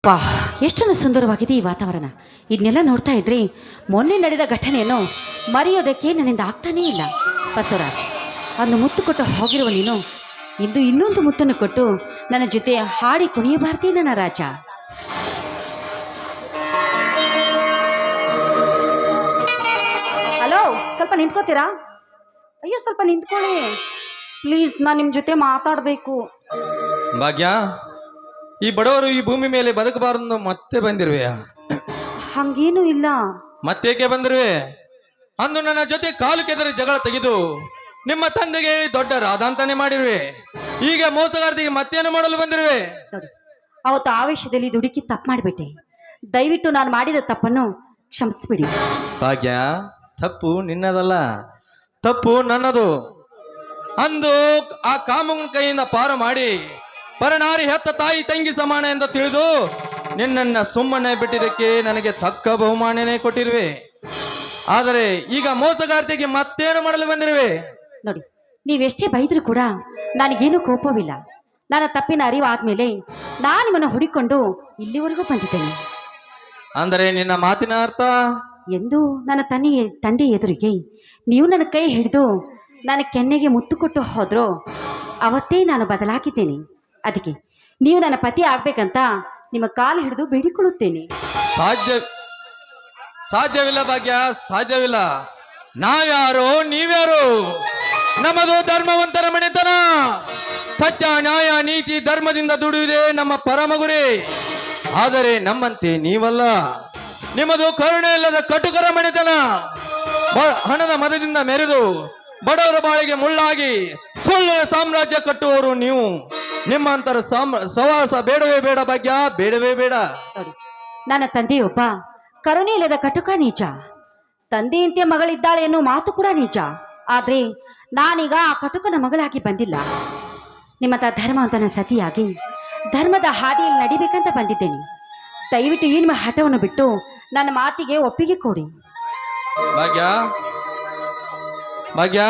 ವಾ, ಎಷ್ಟೊಂದು ಸುಂದರವಾಗಿದೆ ಈ ವಾತಾವರಣ. ಇದನ್ನೆಲ್ಲ ನೋಡ್ತಾ ಇದ್ರೆ ಮೊನ್ನೆ ನಡೆದ ಘಟನೆಯನ್ನು ಮರೆಯೋದಕ್ಕೆ ನನ್ನಿಂದ ಆಗ್ತಾನೇ ಇಲ್ಲ. ಬಸವರಾಜ್, ಒಂದು ಮುತ್ತು ಕೊಟ್ಟು ಹೋಗಿರುವ ನೀನು ಇಂದು ಇನ್ನೊಂದು ಮುತ್ತನ್ನು ಕೊಟ್ಟು ನನ್ನ ಜೊತೆ ಹಾಡಿ ಕುಣಿಯಬಾರ್ದೇ ನನ್ನ ರಾಜ? ಹಲೋ, ಸ್ವಲ್ಪ ನಿಂತ್ಕೋತೀರಾ? ಅಯ್ಯೋ, ಸ್ವಲ್ಪ ನಿಂತ್ಕೊಳ್ಳಿ ಪ್ಲೀಸ್, ನಾನು ನಿಮ್ಮ ಜೊತೆ ಮಾತಾಡಬೇಕು. ಭಾಗ್ಯ, ಈ ಬಡವರು ಈ ಭೂಮಿ ಮೇಲೆ ಬದುಕಬಾರದು ಮತ್ತೆ ಬಂದಿರುವೆ? ಹಂಗೇನು ಇಲ್ಲ. ಮತ್ತೇಕೆ ಬಂದಿರುವೆ? ಅಂದು ನನ್ನ ಜೊತೆ ಕಾಲು ಕೆದರಿ ಜಗಳ ತೆಗೆದು ನಿಮ್ಮ ತಂದೆಗೆ ಹೇಳಿ ದೊಡ್ಡ ರಾಧಾಂತಾನೆ ಮಾಡಿರುವೆ. ಈಗ ಮೋಸಗಾರದಿಗೆ ಮತ್ತೇನು ಮಾಡಲು ಬಂದಿರುವೆ? ನೋಡಿ, ಅವತ್ತು ಆವೇಶದಲ್ಲಿ ದುಡುಕಿ ತಪ್ಪು ಮಾಡಿಬಿಟ್ಟೆ. ದಯವಿಟ್ಟು ನಾನು ಮಾಡಿದ ತಪ್ಪನ್ನು ಕ್ಷಮಿಸ್ಬಿಡಿ. ಭಾಗ್ಯ, ತಪ್ಪು ನಿನ್ನದಲ್ಲ, ತಪ್ಪು ನನ್ನದು. ಅಂದು ಆ ಕಾಮನ ಕೈಯಿಂದ ಪಾರು ಮಾಡಿ ಪರನಾರಿ ಹೆತ್ತ ತಾಯಿ ತಂಗಿ ಸಮಾನ ಎಂದು ತಿಳಿದು ನಿನ್ನನ್ನು ಸುಮ್ಮನೆ ಬಿಟ್ಟಿದ್ದಕ್ಕೆ ನನಗೆ ತಕ್ಕ ಬಹುಮಾನನೇ ಕೊಟ್ಟಿರುವೆ. ಆದರೆ ಈಗ ಮೋಸಗಾರ್ತಿಗೆ ಮತ್ತೇನು ಮಾಡಲು ಬಂದಿರುವೆ? ನೋಡಿ, ನೀವೆಷ್ಟೇ ಬೈದರೂ ಕೂಡ ನನಗೇನು ಕೋಪವಿಲ್ಲ. ನನ್ನ ತಪ್ಪಿನ ಅರಿವು ಆದ್ಮೇಲೆ ನಾನು ನಿಮ್ಮನ್ನು ಹುಡುಕೊಂಡು ಇಲ್ಲಿವರೆಗೂ ಬಂದಿದ್ದೇನೆ. ಅಂದರೆ ನಿನ್ನ ಮಾತಿನ ಅರ್ಥ? ಎಂದು ನನ್ನ ತಂದೆ ಎದುರಿಗೆ ನೀವು ನನ್ನ ಕೈ ಹಿಡಿದು ನನ್ನ ಕೆನ್ನೆಗೆ ಮುತ್ತು ಕೊಟ್ಟು ಹೋದ್ರೋ ಅವತ್ತೇ ನಾನು ಬದಲಾಗಿದ್ದೇನೆ. ಅದಕ್ಕೆ ನೀವು ನನ್ನ ಪತಿ ಆಗ್ಬೇಕಂತ ನಿಮ್ಮ ಕಾಲು ಹಿಡಿದು ಬೇಡಿಕೊಳ್ಳುತ್ತೇನೆ. ಸಾಧ್ಯವಿಲ್ಲ ಭಾಗ್ಯ, ಸಾಧ್ಯವಿಲ್ಲ. ನಾವ್ಯಾರು, ನೀವ್ಯಾರು? ನಮ್ಮದು ಧರ್ಮವಂತರ ಮನೆತನ. ಸತ್ಯ, ನ್ಯಾಯ, ನೀತಿ, ಧರ್ಮದಿಂದ ದುಡಿಯುವುದೇ ನಮ್ಮ ಪರಮ ಗುರಿ. ಆದರೆ ನಮ್ಮಂತೆ ನೀವಲ್ಲ. ನಿಮ್ಮದು ಕರುಣೆ ಇಲ್ಲದ ಕಟುಕರ ಮನೆತನ. ಹಣದ ಮದದಿಂದ ಮೆರೆದು ಬಡವರ ಬಾಳಿಗೆ ಮುಳ್ಳಾಗಿ ಸುಳ್ಳಿನ ಸಾಮ್ರಾಜ್ಯ ಕಟ್ಟುವವರು ನೀವು. ನಿಮ್ಮಂತರ ಸವಾಸ ಬೇಡವೇ ಬೇಡ ಭಾಗ್ಯ, ಬೇಡವೇ ಬೇಡ. ನನ್ನ ತಂದೆಯೊಬ್ಬ ಕರುಣೆ ಇಲ್ಲದ ಕಟುಕ ನಿಜ. ತಂದೆಯಂತೆ ಮಗಳಿದ್ದಾಳೆ ಎನ್ನುವ ಮಾತು ಕೂಡ ನಿಜ. ಆದ್ರೆ ನಾನೀಗ ಆ ಕಟುಕನ ಮಗಳಾಗಿ ಬಂದಿಲ್ಲ. ನಿಮ್ಮಂತ ಧರ್ಮವಂತನ ಸತಿಯಾಗಿ ಧರ್ಮದ ಹಾದಿಯಲ್ಲಿ ನಡಿಬೇಕಂತ ಬಂದಿದ್ದೇನೆ. ದಯವಿಟ್ಟು ಈ ನಿಮ್ಮ ಹಠವನ್ನು ಬಿಟ್ಟು ನನ್ನ ಮಾತಿಗೆ ಒಪ್ಪಿಗೆ ಕೊಡಿ. ಭಾಗ್ಯ, ಭಾಗ್ಯ,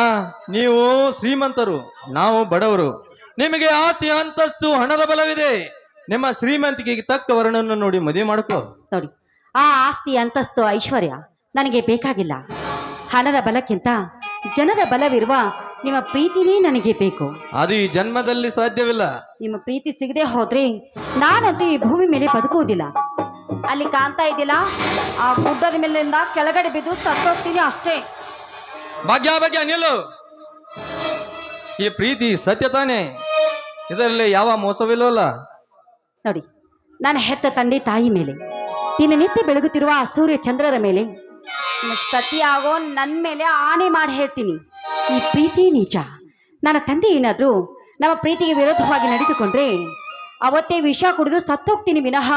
ನೀವು ಶ್ರೀಮಂತರು, ನಾವು ಬಡವರು. ನಿಮಗೆ ಆಸ್ತಿ, ಅಂತಸ್ತು, ಹಣದ ಬಲವಿದೆ. ನಿಮ್ಮ ಶ್ರೀಮಂತಿಕೆಗೆ ತಕ್ಕ ವರ್ಣವನ್ನು ನೋಡಿ ಮದುವೆ ಮಾಡ್ಕೋ. ನೋಡಿ, ಆ ಆಸ್ತಿ, ಅಂತಸ್ತು, ಐಶ್ವರ್ಯ ನನಗೆ ಬೇಕಾಗಿಲ್ಲ. ಹಣದ ಬಲಕ್ಕಿಂತ ಜನದ ಬಲವಿರುವ ನಿಮ್ಮ ಪ್ರೀತಿನೇ ನನಗೆ ಬೇಕು. ಅದು ಈ ಜನ್ಮದಲ್ಲಿ ಸಾಧ್ಯವಿಲ್ಲ. ನಿಮ್ಮ ಪ್ರೀತಿ ಸಿಗದೆ ಹೋದ್ರೆ ನಾನಂತೂ ಈ ಭೂಮಿ ಮೇಲೆ ಬದುಕುವುದಿಲ್ಲ. ಅಲ್ಲಿ ಕಾಣ್ತಾ ಇದ್ದಿಲ್ಲ, ಆ ಗುಡ್ಡದ ಮೇಲಿಂದ ಕೆಳಗಡೆ ಬಿದ್ದು ಸತ್ತೋಗ್ತೀನಿ ಅಷ್ಟೇ. ಭಾಗ್ಯ, ಭಾಗ್ಯ, ನಿಲ್ಲು. ಈ ಪ್ರೀತಿ ಸತ್ಯ ತಾನೆ, ಇದರಲ್ಲಿ ಯಾವ ಮೋಸವಿಲ್ಲವಲ್ಲ. ನೋಡಿ, ನಾನು ಹೆತ್ತ ತಂದೆ ತಾಯಿ ಮೇಲೆ, ದಿನನಿತ್ಯ ಬೆಳಗುತ್ತಿರುವ ಆ ಸೂರ್ಯ ಚಂದ್ರರ ಮೇಲೆ, ಸತ್ಯ ಆಗೋ ನನ್ನ ಮೇಲೆ ಆಣೆ ಮಾಡಿ ಹೇಳ್ತೀನಿ, ಈ ಪ್ರೀತಿ ನಿಜ. ನನ್ನ ತಂದೆ ಏನಾದರೂ ನಮ್ಮ ಪ್ರೀತಿಗೆ ವಿರೋಧವಾಗಿ ನಡೆದುಕೊಂಡ್ರೆ ಅವತ್ತೇ ವಿಷ ಕುಡಿದು ಸತ್ತೋಗ್ತೀನಿ ವಿನಃ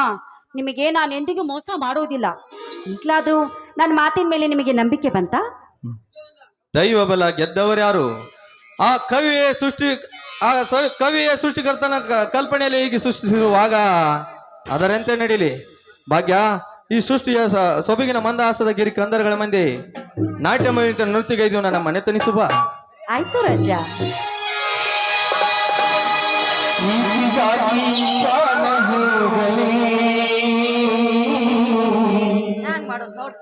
ನಿಮಗೆ ನಾನು ಎಂದಿಗೂ ಮೋಸ ಮಾಡುವುದಿಲ್ಲ. ಈಗಲಾದರೂ ನನ್ನ ಮಾತಿನ ಮೇಲೆ ನಿಮಗೆ ನಂಬಿಕೆ ಬಂತ? ದೈವ ಬಲ ಗೆದ್ದವರ್ಯಾರು? ಆ ಕವಿಯ ಸೃಷ್ಟಿಕರ್ತನ ಕಲ್ಪನೆಯಲ್ಲಿ ಹೀಗೆ ಸೃಷ್ಟಿಸುವಾಗ ಅದರಂತೆ ನಡೀಲಿ. ಭಾಗ್ಯ, ಈ ಸೃಷ್ಟಿಯ ಸೊಬಗಿನ ಮಂದಹಾಸದ ಗಿರಿ ಕಂದರಗಳ ಮಂದಿ ನಾಟ್ಯ ನೃತ್ಯಗೈದು ನನ್ನ ಮನೆ ತನಿಸುವ. ಆಯ್ತು ರಾಜ. ಹ್ಯಾಂಗ್ ಮಾಡೋದು ನೋಡು.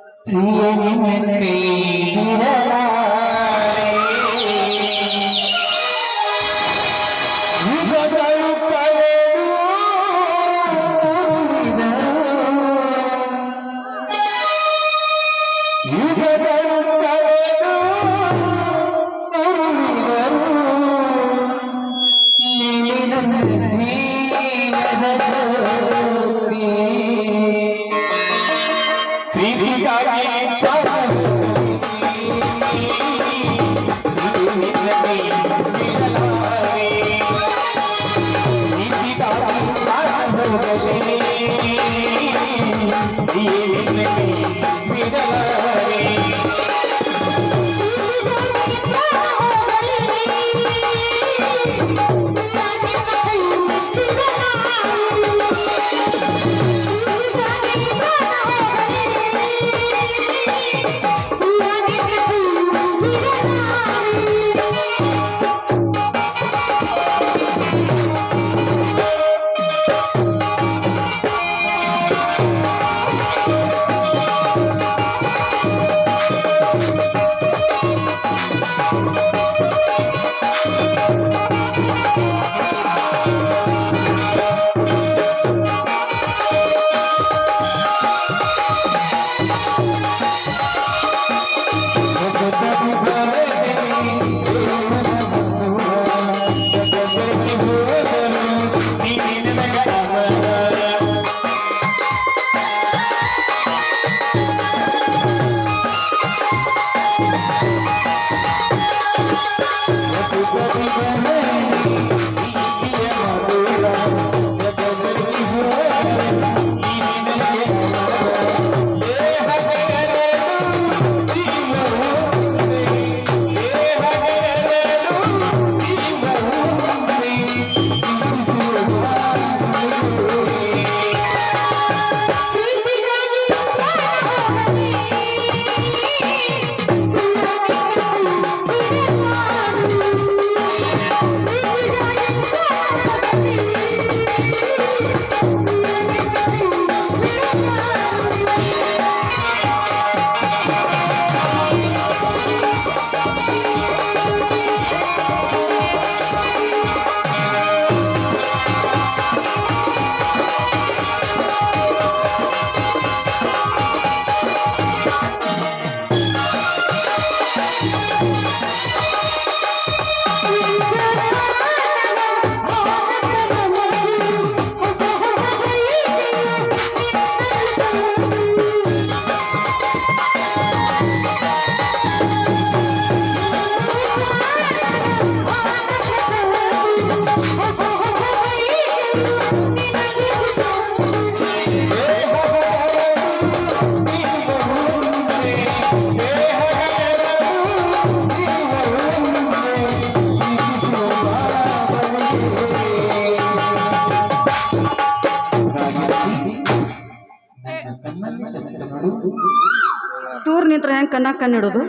ದೂರ ನಿಂತ್ರ ಹೆಂಗ್ ಕಣ್ಣಿಡೋದು?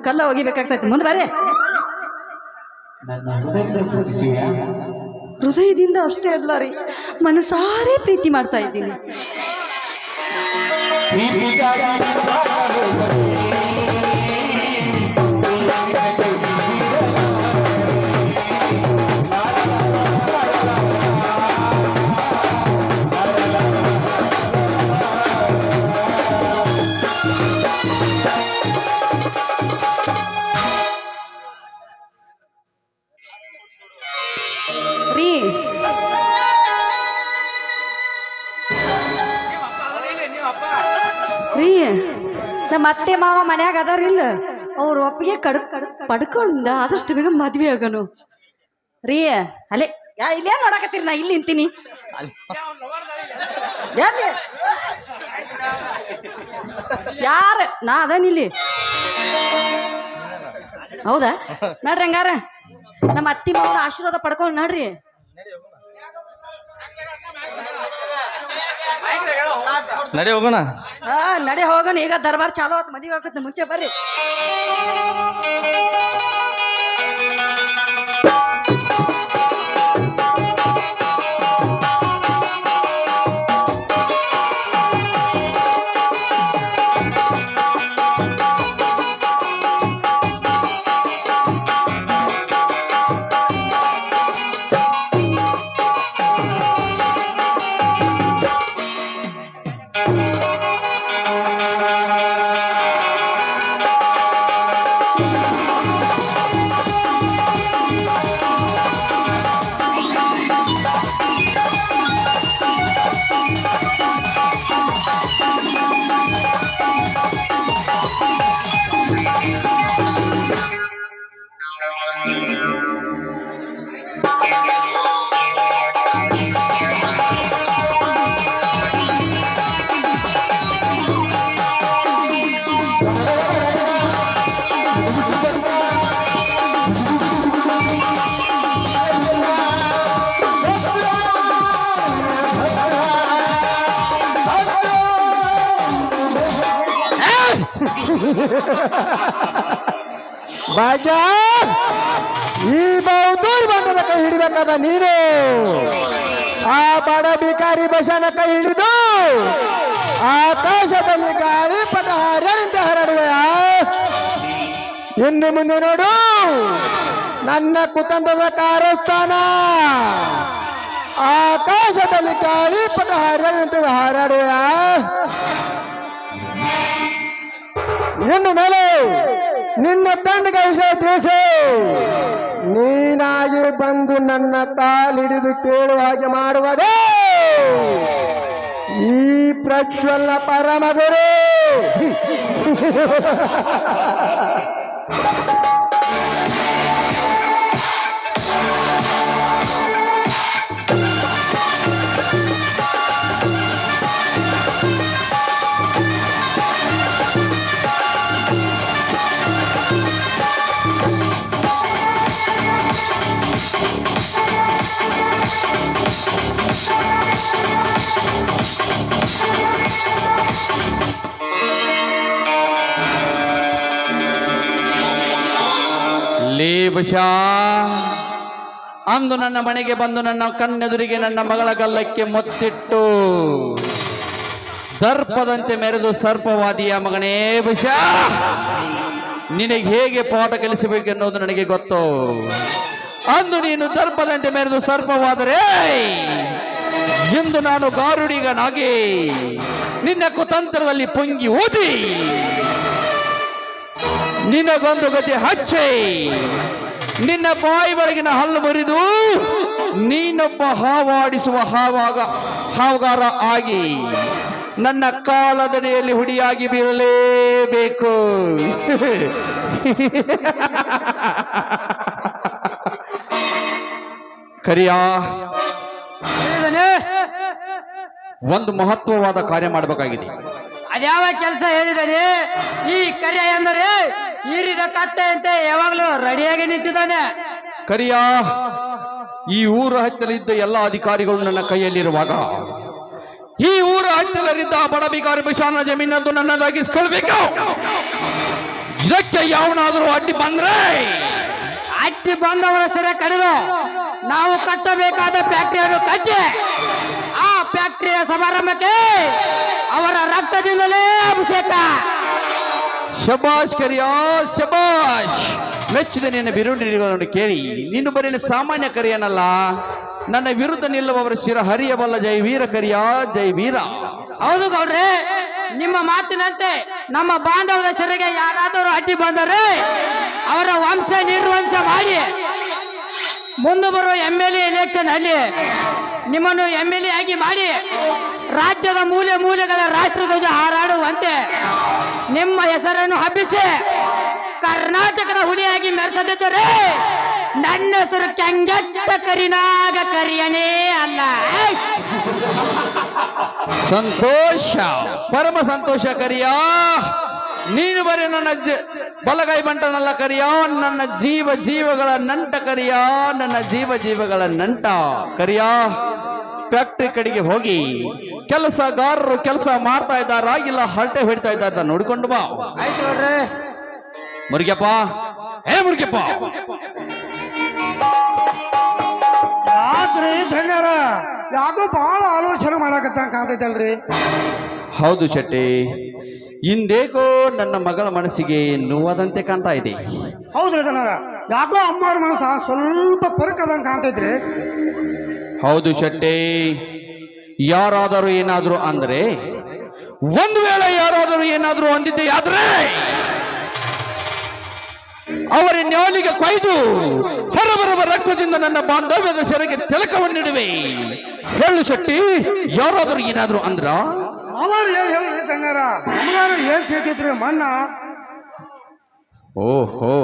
ಕಲ್ಲ ಒಗಿಬೇಕಾಗ್ತೈತಿ. ಮುಂದೆ ಬಾರೆ. ಹೃದಯದಿಂದ ಅಷ್ಟೇ ಅಲ್ಲ ರೀ, ಮನಸಾರೆ ಪ್ರೀತಿ ಮಾಡ್ತಾ ಇದ್ದೀನಿ. ರೀ ರೀ ನಮ್ಮ ಅತ್ತೆ ಮಾವ ಮನ್ಯಾಗ ಅದಾರಿಲ್ಲ, ಅವ್ರ ಒಪ್ಪಿಗೆ ಪಡ್ಕೊಂಡ ಆದಷ್ಟು ಬೇಗ ಮದ್ವೆ ಆಗನು ರೀ. ಅಲ್ಲೇ ಇಲ್ಲೇ ನೋಡಕತ್ತೀರಿ, ನಾ ಇಲ್ಲಿ ನಿಂತೀನಿ. ಯಾರ ನಾ ಅದಾನಿಲ್ಲಿ? ಹೌದಾ? ನೋಡ್ರಿ ಹಂಗಾರ ನಮ್ಮ ಅತ್ತಿ ಮಾವನ ಆಶೀರ್ವಾದ ಪಡ್ಕೊಂಡು ನೋಡ್ರಿ. ನಡಿ ಹೋಗೋಣ. ನಡೆ ಹೋಗೋಣ. ಈಗ ದರ್ಬಾರ್ ಚಾಲು ಆತ್, ಮದುವೆ ಆಗತ್ತೆ. ಮುಂಚೆ ಬರ್ರಿ. ಭಾಗ್ಯ, ಈ ಬಹುದೂರ್ ಬಂಧದ ಕೈ ಹಿಡಿಬೇಕಾದ ನೀನು ಆ ಬಡ ಬಿಕಾರಿ ಬಸನ ಕೈ ಹಿಡಿದು ಆಕಾಶದಲ್ಲಿ ಗಾಳಿಪಟ ಹಾರಂತೆ ಹರಡುವೆಯ. ಇನ್ನು ಮುಂದೆ ನೋಡು ನನ್ನ ಕುತಂತ್ರದ ಕಾರಸ್ಥಾನ ಆಕಾಶದಲ್ಲಿ ಗಾಳಿಪಟ ಹಾರಂತೆ ಹಾರಾಡುವೆಯ. ಇನ್ನು ಮೇಲೆ ನಿನ್ನ ತಂಡಗ ದೇಶ ನೀನಾಗಿ ಬಂದು ನನ್ನ ಕಾಲಿಡಿದು ಕೇಳುವ ಹಾಗೆ ಮಾಡುವುದೇ ಈ ಪ್ರಜ್ವಲ ಪರಮಗುರು. ಬಶಾ, ಅಂದು ನನ್ನ ಮನೆಗೆ ಬಂದು ನನ್ನ ಕಣ್ಣೆದುರಿಗೆ ನನ್ನ ಮಗಳ ಗಲ್ಲಕ್ಕೆ ಮೊತ್ತಿಟ್ಟು ದರ್ಪದಂತೆ ಮೆರೆದು ಸರ್ಪವಾದಿಯ ಮಗನೇ ಬಶಾ, ನಿನಗೆ ಹೇಗೆ ಪಾಠ ಕಲಿಸಬೇಕೆನ್ನುವುದು ನನಗೆ ಗೊತ್ತು. ಅಂದು ನೀನು ದರ್ಪದಂತೆ ಮೆರೆದು ಸರ್ಪವಾದರೆ ಇಂದು ನಾನು ಗಾರುಡಿಗನಾಗಿ ನಿನ್ನ ಕುತಂತ್ರದಲ್ಲಿ ಪುಂಗಿ ಊದಿ ನಿನಗೊಂದು ಗತಿ ಹಚ್ಚಿ ನಿನ್ನ ಬಾಯಿ ಒಳಗಿನ ಹಲ್ಲು ಮುರಿದು ನೀನೊಬ್ಬ ಹಾವಾಡಿಸುವ ಹಾವುಗಾರ ಆಗಿ ನನ್ನ ಕಾಲದನೆಯಲ್ಲಿ ಹುಡಿಯಾಗಿ ಬೀರಲೇಬೇಕು. ಕರಿಯಾ, ಒಂದು ಮಹತ್ವವಾದ ಕಾರ್ಯ ಮಾಡಬೇಕಾಗಿದೆ. ಅದ್ಯಾವ ಕೆಲಸ ಹೇಳಿದಾನೆ? ಈ ಕರಿಯ ಎಂದರೆ ಈರಿದ ಕತ್ತೆ ಅಂತ ಯಾವಾಗ್ಲೂ ರೆಡಿಯಾಗಿ ನಿಂತಿದ್ದಾನೆ. ಕರಿಯ, ಈ ಊರ ಹತ್ತಿರ ಇದ್ದ ಎಲ್ಲ ಅಧಿಕಾರಿಗಳು ನನ್ನ ಕೈಯಲ್ಲಿರುವಾಗ ಈ ಊರ ಆಗ್ತಿಲ್ಲರಿದ್ದ ಬಡ ಬಿಕಾರಿ ಬಿಷಾನ ಜಮೀನದ್ದು ನನ್ನದಾಗಿಸ್ಕೊಳ್ಬೇಕು. ಇದಕ್ಕೆ ಯಾವನಾದರೂ ಅಡ್ಡಿ ಬಂದ್ರೆ ಅಟ್ಟಿ ಬಂದವರ ಸೆರೆ ಕಡಿದು ನಾವು ಕಟ್ಟಬೇಕಾದ ಫ್ಯಾಕ್ಟರಿಯನ್ನು ಕಟ್ಟಿ ಆ ಫ್ಯಾಕ್ಟರಿಯ ಸಮಾರಂಭಕ್ಕೆ ಅವರ ರಕ್ತದಿಂದಲೇ ಅಭಿಷೇಕ. ಶಬಾಷ್ ಕರಿಯ ಶಬಾಷ್. ಮೆಚ್ಚಿದ ನಿನ್ನ ಬಿರುಂಡಿಗಳನ್ನು ಕೇಳಿ ನೀನು ಬರೀ ಸಾಮಾನ್ಯ ಕರಿಯನಲ್ಲ, ನನ್ನ ವಿರುದ್ಧ ನಿಲ್ಲುವವರ ಶಿರ ಹರಿಯಬಲ್ಲ ಜೈ ವೀರ ಕರಿಯ ಜೈ ವೀರ. ಹೌದು ಗೌಡ್ರೆ, ನಿಮ್ಮ ಮಾತಿನಂತೆ ನಮ್ಮ ಬಾಂಧವದ ಸೆರೆಗೆ ಯಾರಾದರೂ ಅಡ್ಡಿ ಬಂದರೆ ಅವರ ವಂಶ ನಿರ್ವಂಶ ಮಾಡಿ ಮುಂದೆ ಬರುವ MLA ಎಲೆಕ್ಷನ್ ಅಲ್ಲಿ ನಿಮ್ಮನ್ನು MLA ಆಗಿ ಮಾಡಿ ರಾಜ್ಯದ ಮೂಲೆ ಮೂಲೆಗಳ ರಾಷ್ಟ್ರಧ್ವಜ ಹಾರಾಡುವಂತೆ ನಿಮ್ಮ ಹೆಸರನ್ನು ಹಬ್ಬಿಸಿ ಕರ್ನಾಟಕದ ಹುಲಿಯಾಗಿ ಮೆರೆಸದಿದ್ದರೆ ನನ್ನ ಹೆಸರು ಕೆಂಗಟ್ಟ ಕರಿನಾಗ ಕರಿಯನೇ ಅಲ್ಲ. ಸಂತೋಷ, ಪರಮ ಸಂತೋಷ ಕರಿಯ. ನೀನು ಬರೀ ನನ್ನ ಬಲಗೈ ಬಂಟನಲ್ಲ ಕರಿಯ, ನನ್ನ ಜೀವಗಳ ನಂಟ ಕರಿಯ, ನನ್ನ ಜೀವಗಳ ನಂಟ ಕರಿಯ. ಫ್ಯಾಕ್ಟ್ರಿ ಕಡೆಗೆ ಹೋಗಿ ಕೆಲಸಗಾರರು ಕೆಲಸ ಮಾಡ್ತಾ ಇದ್ದಾರ ಇಲ್ಲ ಹರಟೆ ಹೊಡಿತಾ ಇದ್ದಾರ ನೋಡಿಕೊಂಡು ಬಾ. ಆಯ್ತು ನೋಡ್ರಿ. ಮುರುಗಪ್ಪ, ಹೇ ಮುರುಗಪ್ಪ. ಯಾಕ್ರಿ ಧನ್ಯರ ಯಾಕೋ ಬಹಳ ಆಲೋಚನೆ ಮಾಡಕತ್ತ ಕಾಣ್ತೈತಲ್ರಿ? ಹೌದು ಶೆಟ್ಟಿ, ಇಂದೇಕೋ ನನ್ನ ಮಗಳ ಮನಸ್ಸಿಗೆ ನೋವಾದಂತೆ ಕಾಣ್ತಾ ಇದೆ. ಹೌದ್ರಿ ಧನ್ಯರ, ಯಾಕೋ ಅಮ್ಮವ್ರ ಮನಸ್ಸ ಸ್ವಲ್ಪ ಪರಕದಂಗ ಕಾಣ್ತೈತ್ರಿ. ಹೌದು ಶೆಟ್ಟಿ, ಯಾರಾದರೂ ಏನಾದರೂ ಅಂದ್ರೆ, ಒಂದು ವೇಳೆ ಯಾರಾದರೂ ಏನಾದರೂ ಅಂದಿದ್ದೆ ಆದ್ರೆ ಅವರ ನ್ಯಾಲಿಗೆ ಕೊಯ್ದು ಹೊರಬರುವ ರಕ್ತದಿಂದ ನನ್ನ ಬಾಂಧವ್ಯದ ಸೆರೆಗೆ ತಿಲಕವನ್ನಿಡುವೆ. ಹೇಳು ಶೆಟ್ಟಿ, ಯಾರಾದರೂ ಏನಾದರೂ ಅಂದ್ರ? ಅವರು ಏನ್ ಹೇಳ್ರಿ ಧನ್ಯರ, ನಮಗಾರು ಏನ್ ತಿಳ್ತೈತ್ರಿ ಮಣ್ಣ? ಓಹೋ,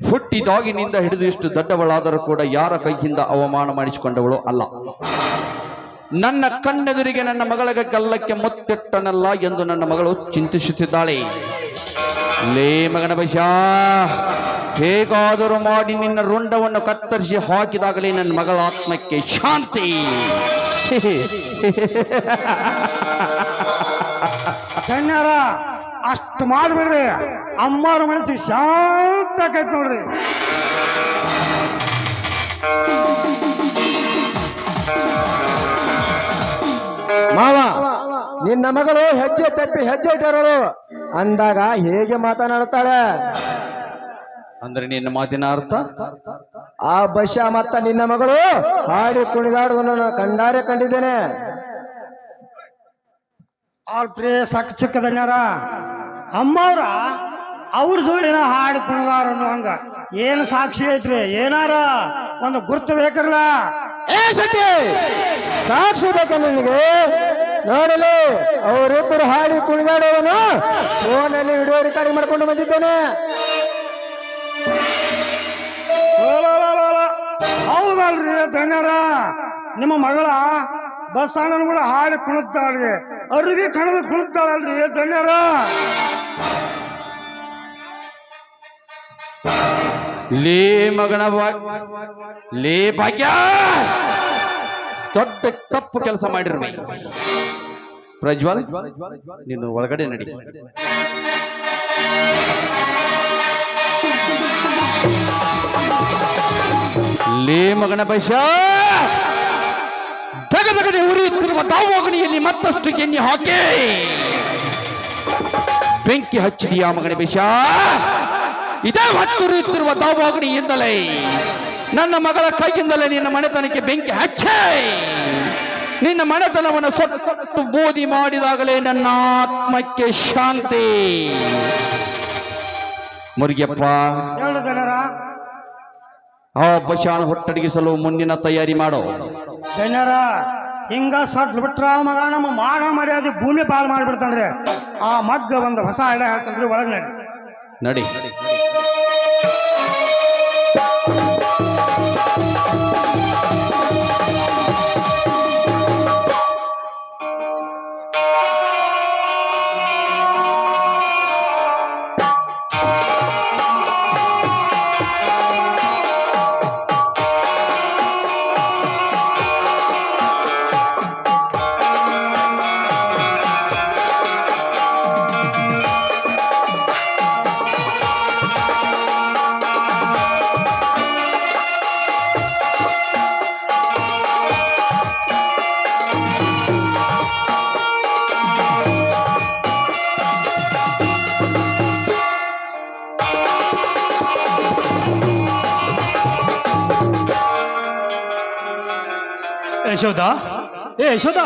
ಹುಟ್ಟಿದಾಗಿನಿಂದ ಹಿಡಿದು ಇಷ್ಟು ದೊಡ್ಡವಳಾದರೂ ಕೂಡ ಯಾರ ಕೈಯಿಂದ ಅವಮಾನ ಮಾಡಿಸಿಕೊಂಡವಳು ಅಲ್ಲ. ನನ್ನ ಕಣ್ಣೆದುರಿಗೆ ನನ್ನ ಮಗಳ ಗಲ್ಲಕ್ಕೆ ಮುತ್ತಿಟ್ಟನಲ್ಲ ಎಂದು ನನ್ನ ಮಗಳು ಚಿಂತಿಸುತ್ತಿದ್ದಾಳೆ. ಲೇ ಮಗನ ಬೈಷ, ಹೇಗಾದರೂ ಮಾಡಿ ನಿನ್ನ ರುಂಡವನ್ನು ಕತ್ತರಿಸಿ ಹಾಕಿದಾಗಲೇ ನನ್ನ ಮಗಳ ಆತ್ಮಕ್ಕೆ ಶಾಂತಿ. ಧನ್ಯರ, ಅಷ್ಟು ಮಾಡ್ಬಿಡ್ರಿ, ಅಮ್ಮವ್ರ ಮನಸ್ಸಿಗೆ ಶಾಂತ ಆಕೈತ್ ನೋಡ್ರಿ. ಮಾವ, ನಿನ್ನ ಮಗಳು ಹೆಜ್ಜೆ ತಪ್ಪಿ ಹೆಜ್ಜೆ ಇಟ್ಟರು ಅಂದಾಗ ಹೇಗೆ ಮಾತನಾಡುತ್ತಾಳೆ? ಅಂದ್ರೆ ನಿನ್ನ ಮಾತಿನ ಅರ್ಥ? ಆ ಬಶ ಮತ್ತ ನಿನ್ನ ಮಗಳು ಹಾಡಿ ಕುಣಿದಾಡುವುದನ್ನು ಕಂಡಾರೆ ಕಂಡಿದ್ದೇನೆ. ಪ್ರಿಯ ಸಕ್ ಚಿಕ್ಕದನ್ಯಾರ ಅಮ್ಮವ್ರ ಅವ್ರ ಜೋಡಿನ ಹಾಡಿ ಕುಣಿದಾರ ಹಂಗ ಏನು ಸಾಕ್ಷಿ ಐತ್ರಿ? ಏನಾರ ಒಂದು ಗುರ್ತು ಬೇಕಲ್ಲ? ಸಾಕ್ಷಿ ಬೇಕ ನಿನಗೆ? ನೋಡಲಿ, ಅವರಿಬ್ಬರು ಹಾಡಿ ಕುಣಿದಾಡುವನು ಫೋನಲ್ಲಿ ವಿಡಿಯೋ ರೆಕಾರ್ಡಿಂಗ್ ಮಾಡ್ಕೊಂಡು ಬಂದಿದ್ದೇನೆ. ಹೌದಲ್ರಿ ಧನ್ಯರ, ನಿಮ್ಮ ಮಗಳ ಬಸ್ ಅಣ್ಣನ ಕೂಡ ಹಾಡಿ ಕುಣಿತಾಳ್ರಿ, ಅರ್ವಿ ಕಣದ ಕುಣಿತಾಳಲ್ರಿ ಧನ್ಯರ. ಲೇ ಮಗನ ಲೇ ಭಾಗ್ಯ, ದೊಡ್ಡ ತಪ್ಪು ಕೆಲಸ ಮಾಡಿರ್ವಿ. ಪ್ರಜ್ವಲ್, ನೀನು ಒಳಗಡೆ ನಡಿ. ಲೇ ಮಗನ ಬೈಷ, ದಗದಗಡೆ ಉರಿಯುತ್ತಿರುವ ದಾವಾಗ್ನಿಯಲ್ಲಿ ಮತ್ತಷ್ಟು ಎಣ್ಣೆ ಹಾಕಿ ಬೆಂಕಿ ಹಚ್ಚಿದೀಯಾ ಮಗನ ಬೈಷ? ಇದೇ ಹೊತ್ತುರಿಯುತ್ತಿರುವ ದಾವಾಗ್ನಿಯಿಂದಲೇ ನನ್ನ ಮಗಳ ಕೈಯಿಂದಲೇ ನಿನ್ನ ಮನೆತನಕ್ಕೆ ಬೆಂಕಿ ಹಚ್ಚೆ ನಿನ್ನ ಮನೆತನವನ್ನು ಸೊಟ್ಟು ಬೂದಿ ಮಾಡಿದಾಗಲೇ ನನ್ನ ಆತ್ಮಕ್ಕೆ ಶಾಂತಿ. ಮುರುಗಪ್ಪ, ಹೇಳು ಧನ್ಯರ. ಆ ಬಶಾನ ಹೊಟ್ಟಡಿಗಿಸಲು ಮುಂದಿನ ತಯಾರಿ ಮಾಡೋ. ಧನ್ಯರ, ಹಿಂಗ ಸಟ್ ಬಿಟ್ರ ಮಗ ನಮ್ಮ ಮಾನ ಮರ್ಯಾದೆ ಭೂಮಿ ಪಾಲ್ ಮಾಡಿಬಿಡ್ತಾನ್ರಿ. ಆ ಮಗ್ಗ ಒಂದು ಹೊಸ ಐಡಿಯಾ ಹೇಳ್ತಾನ್ರಿ, ಒಳಗೆ ನಡಿ. ನಡಿ. ಯಶೋದ, ಏ ಯಶೋದ,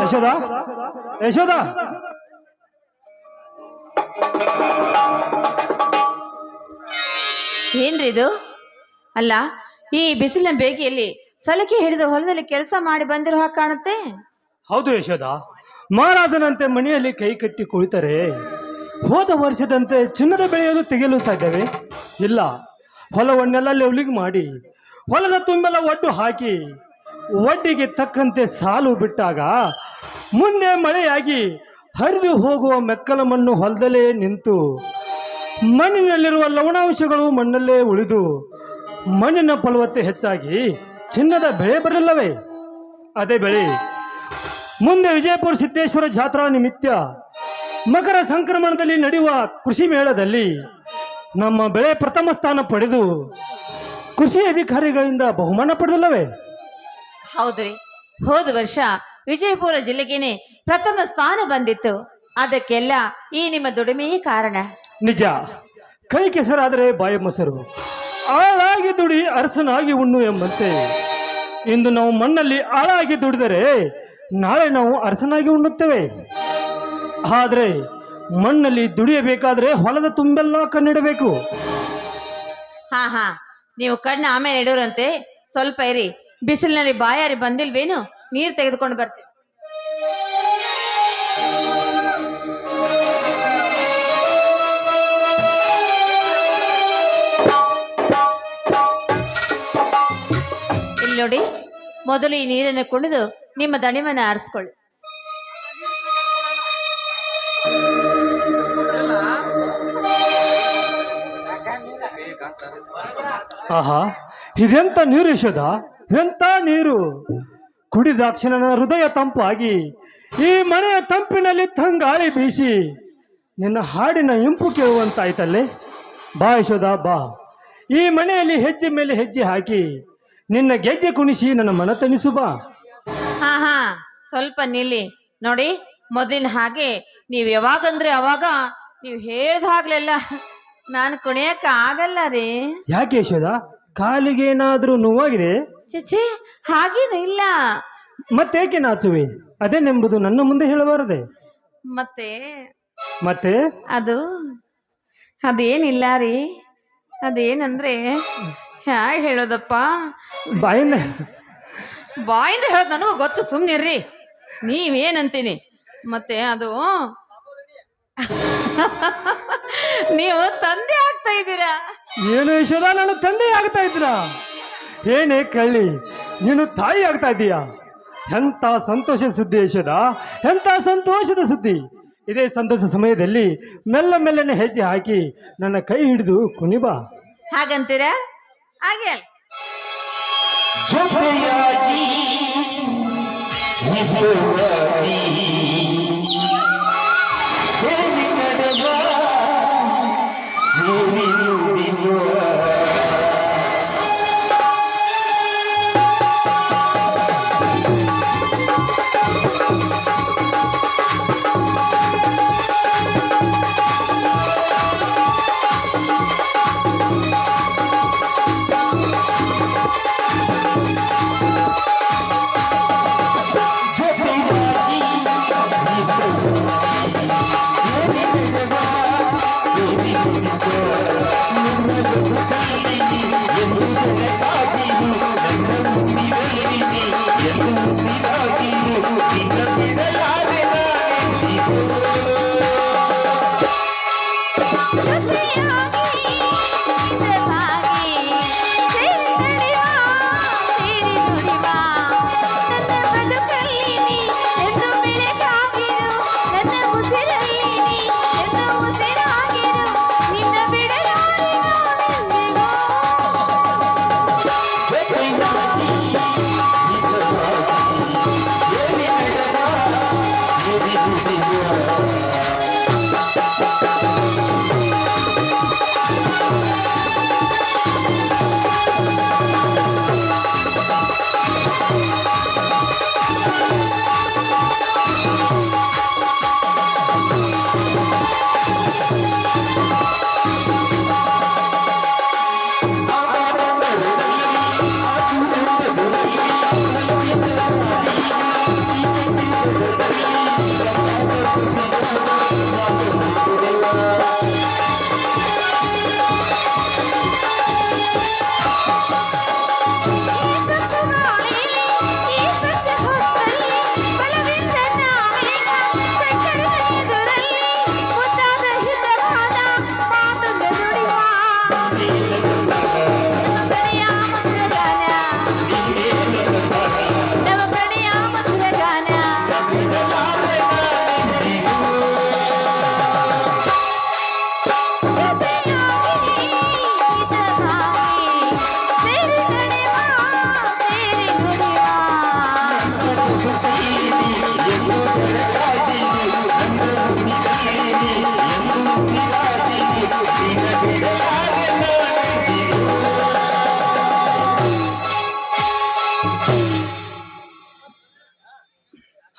ಯಶೋದ, ಯಶೋದ. ಏನ್ರಿ ಇದು? ಅಲ್ಲ, ಈ ಬಿಸಿಲಿನ ಬೇಗೆಯಲ್ಲಿ ಸಲಕೆ ಹಿಡಿದು ಹೊಲದಲ್ಲಿ ಕೆಲಸ ಮಾಡಿ ಬಂದಿರೋ ಹಾಗೆ ಕಾಣುತ್ತೆ. ಹೌದು ಯಶೋದ, ಮಹಾರಾಜನಂತೆ ಮನೆಯಲ್ಲಿ ಕೈ ಕಟ್ಟಿ ಕುಳಿತರೆ ಹೋದ ವರ್ಷದಂತೆ ಚಿನ್ನದ ಬೆಳೆಯಲು ತೆಗೆಯಲು ಸಾಧ್ಯವೇ? ಇಲ್ಲ, ಹೊಲವನ್ನೆಲ್ಲ ಲೆವಲಿಗೆ ಮಾಡಿ ಹೊಲದ ತುಂಬೆಲ್ಲ ಒಡ್ಡು ಹಾಕಿ ಒಡ್ಡಿಗೆ ತಕ್ಕಂತೆ ಸಾಲು ಬಿಟ್ಟಾಗ ಮುಂದೆ ಮಳೆಯಾಗಿ ಹರಿದು ಹೋಗುವ ಮೆಕ್ಕಲ ಮಣ್ಣು ಹೊಲದಲ್ಲೇ ನಿಂತು ಮಣ್ಣಿನಲ್ಲಿರುವ ಲವಣಾಂಶಗಳು ಮಣ್ಣಲ್ಲೇ ಉಳಿದು ಮಣ್ಣಿನ ಫಲವತ್ತೆ ಹೆಚ್ಚಾಗಿ ಚಿನ್ನದ ಬೆಳೆ ಬರಲಿಲ್ಲವೇ? ಅದೇ ಬೆಳೆ ಮುಂದೆ ವಿಜಯಪುರ ಸಿದ್ದೇಶ್ವರ ಜಾತ್ರಾ ನಿಮಿತ್ತ ಮಕರ ಸಂಕ್ರಮಣದಲ್ಲಿ ನಡೆಯುವ ಕೃಷಿ ಮೇಳದಲ್ಲಿ ನಮ್ಮ ಬೆಳೆ ಪ್ರಥಮ ಸ್ಥಾನ ಪಡೆದು ಕೃಷಿ ಅಧಿಕಾರಿಗಳಿಂದ ಬಹುಮಾನ ಪಡೆದಿಲ್ಲವೇ? ಹೌದ್ರಿ, ಹೋದ ವರ್ಷ ವಿಜಯಪುರ ಜಿಲ್ಲೆಗೇನೆ ಪ್ರಥಮ ಸ್ಥಾನ ಬಂದಿತ್ತು. ಅದಕ್ಕೆಲ್ಲ ಈ ನಿಮ್ಮ ದುಡಿಮೆಯೇ ಕಾರಣ. ನಿಜ, ಕೈ ಕೆಸರಾದರೆ ಬಾಯಿ ಮೊಸರು, ಆಳಾಗಿ ದುಡಿ ಅರಸನಾಗಿ ಉಣ್ಣು ಎಂಬಂತೆ ಇಂದು ನಾವು ಮಣ್ಣಲ್ಲಿ ಆಳಾಗಿ ದುಡಿದರೆ ನಾಳೆ ನಾವು ಅರಸನಾಗಿ ಉಣ್ಣುತ್ತೇವೆ. ಆದರೆ ಮಣ್ಣಲ್ಲಿ ದುಡಿಯಬೇಕಾದ್ರೆ ಹೊಲದ ತುಂಬೆಲ್ಲ ಕಣ್ಣಿಡಬೇಕು. ಹಾ, ನೀವು ಕಣ್ಣು ಆಮೇಲೆ ಇಡೋರಂತೆ, ಸ್ವಲ್ಪ ಇರಿ. ಬಿಸಿಲಿನಲ್ಲಿ ಬಾಯಾರಿ ಬಂದಿಲ್ವೇನು? ನೀರು ತೆಗೆದುಕೊಂಡು ಬರ್ತೀನಿ. ಇಲ್ಲಿ ನೋಡಿ, ಮೊದಲು ಈ ನೀರನ್ನು ಕುಡಿದು ನಿಮ್ಮ ದಣಿವನ್ನು ಆರಿಸ್ಕೊಳ್ಳಿ. ಆಹಾ, ಇದೆಂತ ನೀರು ಯಶೋದ, ಎಂತ ನೀರು! ಕುಡಿದಾಕ್ಷಣ ನನ್ನ ಹೃದಯ ತಂಪಾಗಿ ಈ ಮನೆಯ ತಂಪಿನಲ್ಲಿ ತಂಗಾಳಿ ಬೀಸಿ ನಿನ್ನ ಹಾಡಿನ ಇಂಪು ಕೇಳುವಂತಾಯ್ತಲ್ಲೇ. ಬಾ ಯಶೋದ, ಬಾ. ಈ ಮನೆಯಲ್ಲಿ ಹೆಜ್ಜೆ ಮೇಲೆ ಹೆಜ್ಜೆ ಹಾಕಿ ನಿನ್ನ ಗೆಜ್ಜೆ ಕುಣಿಸಿ ನನ್ನ ಮನ ತಣಿಸು ಬಾ. ಹಾ, ಸ್ವಲ್ಪ ನಿಲ್ಲಿ. ನೋಡಿ, ಮೊದಲಿನ ಹಾಗೆ ನೀವು ಯಾವಾಗಂದ್ರೆ ಅವಾಗ ನೀವು ಹೇಳ್ದಾಗ್ಲೆಲ್ಲ ನಾನು ಕುಣಿಯಕ್ಕೆ ಆಗಲ್ಲ ರೀ. ಯಾಕೆ ಯಶೋದ, ಕಾಲಿಗೆ ಏನಾದ್ರೂ ನೋವಾಗಿದೆ? ಚೇಚೆ, ಹಾಗೇನು ಇಲ್ಲ. ಮತ್ತೇಕೆ ನಾಚುವೆ? ಅದೇನೆಂಬುದು ನನ್ನ ಮುಂದೆ ಹೇಳಬಾರದೆ? ಮತ್ತೆ ಅದೇನಿಲ್ಲ ರೀ. ಅದೇನಂದ್ರೆ ಹ್ಯಾಗ ಹೇಳೋದಪ್ಪ, ಬಾಯಿಂದ ಹೇಳೋದು ನನಗೂ ಗೊತ್ತು, ಸುಮ್ಮನಿರ್ರಿ. ನೀವೇನಂತೀನಿ ಮತ್ತೆ ಅದು ನೀವು ತಂದೆ ಆಗ್ತಾ ಇದ್ದೀರಾ. ಏನು ಯಶೋದ, ನಾನು ತಂದೆ ಆಗ್ತಾ ಇದ್ದೀರಾ? ಏನೇ ಕಳ್ಳಿ, ನೀನು ತಾಯಿ ಆಗ್ತಾ ಇದ್ದೀಯಾ? ಎಂಥ ಸಂತೋಷ ಸುದ್ದಿ ಯಶೋದ, ಎಂಥ ಸಂತೋಷದ ಸುದ್ದಿ. ಇದೇ ಸಂತೋಷ ಸಮಯದಲ್ಲಿ ಮೆಲ್ಲನೆ ಹೆಜ್ಜೆ ಹಾಕಿ ನನ್ನ ಕೈ ಹಿಡಿದು ಕುಣಿಬಾ. ಹಾಗಂತೀರಾ? ಹಾಗೆ